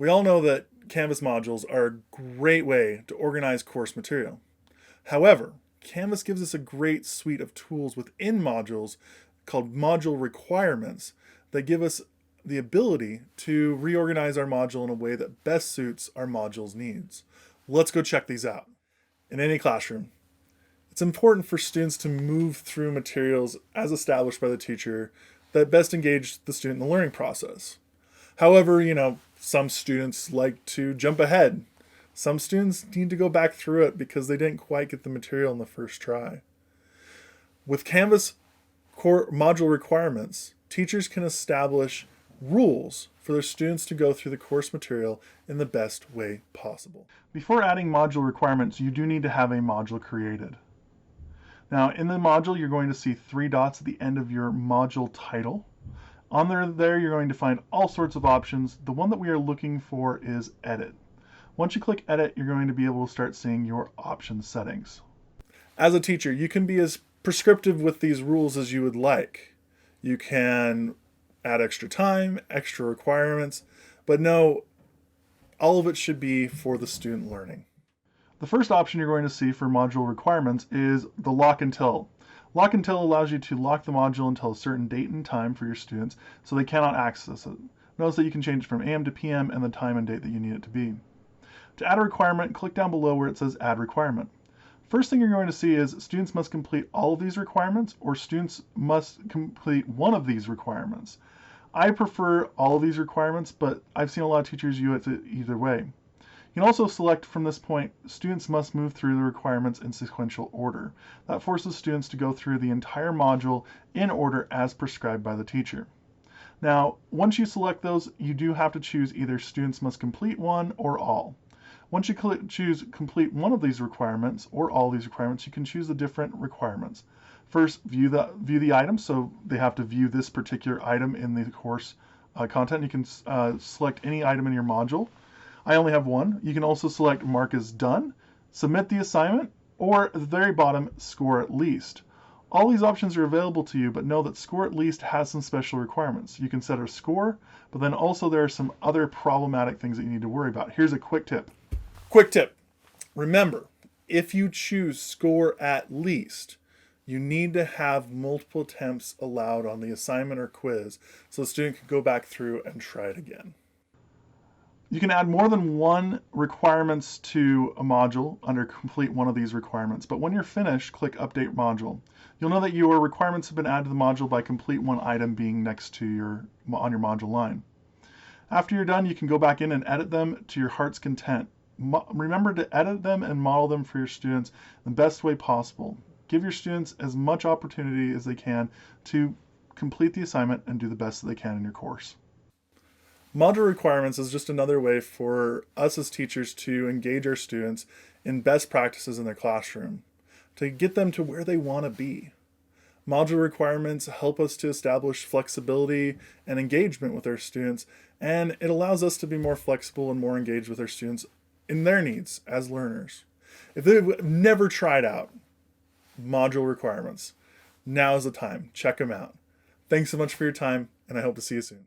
We all know that Canvas modules are a great way to organize course material. However, Canvas gives us a great suite of tools within modules called module requirements that give us the ability to reorganize our module in a way that best suits our module's needs. Let's go check these out. In any classroom, it's important for students to move through materials as established by the teacher that best engage the student in the learning process. However, some students like to jump ahead. Some students need to go back through it because they didn't quite get the material in the first try. With Canvas core module requirements, teachers can establish rules for their students to go through the course material in the best way possible. Before adding module requirements, you do need to have a module created. Now, in the module, you're going to see 3 dots at the end of your module title. On there, you're going to find all sorts of options. The one that we are looking for is Edit. Once you click Edit, you're going to be able to start seeing your option settings. As a teacher, you can be as prescriptive with these rules as you would like. You can add extra time, extra requirements, but no, all of it should be for the student learning. The first option you're going to see for module requirements is the lock until. Lock until allows you to lock the module until a certain date and time for your students so they cannot access it. Notice that you can change it from AM to PM and the time and date that you need it to be. To add a requirement, click down below where it says Add Requirement. First thing you're going to see is students must complete all of these requirements or students must complete one of these requirements. I prefer all of these requirements, but I've seen a lot of teachers use it either way. You can also select from this point, students must move through the requirements in sequential order. That forces students to go through the entire module in order as prescribed by the teacher. Now, once you select those, you do have to choose either students must complete one or all. Once you choose complete one of these requirements or all these requirements, you can choose the different requirements. First, view the item, so they have to view this particular item in the course content. You can select any item in your module. I only have one. You can also select Mark as Done, Submit the assignment, or at the very bottom, Score at Least. All these options are available to you, but know that Score at Least has some special requirements. You can set a score, but then also there are some other problematic things that you need to worry about. Here's a quick tip. Quick tip. Remember, if you choose Score at Least, you need to have multiple attempts allowed on the assignment or quiz so the student can go back through and try it again. You can add more than one requirements to a module under complete one of these requirements, but when you're finished, click Update Module. You'll know that your requirements have been added to the module by complete one item being next to on your module line. After you're done, you can go back in and edit them to your heart's content. Remember to edit them and model them for your students the best way possible. Give your students as much opportunity as they can to complete the assignment and do the best that they can in your course. Module requirements is just another way for us as teachers to engage our students in best practices in their classroom, to get them to where they want to be. Module requirements help us to establish flexibility and engagement with our students, and it allows us to be more flexible and more engaged with our students in their needs as learners. If they've never tried out module requirements, now is the time. Check them out. Thanks so much for your time, and I hope to see you soon.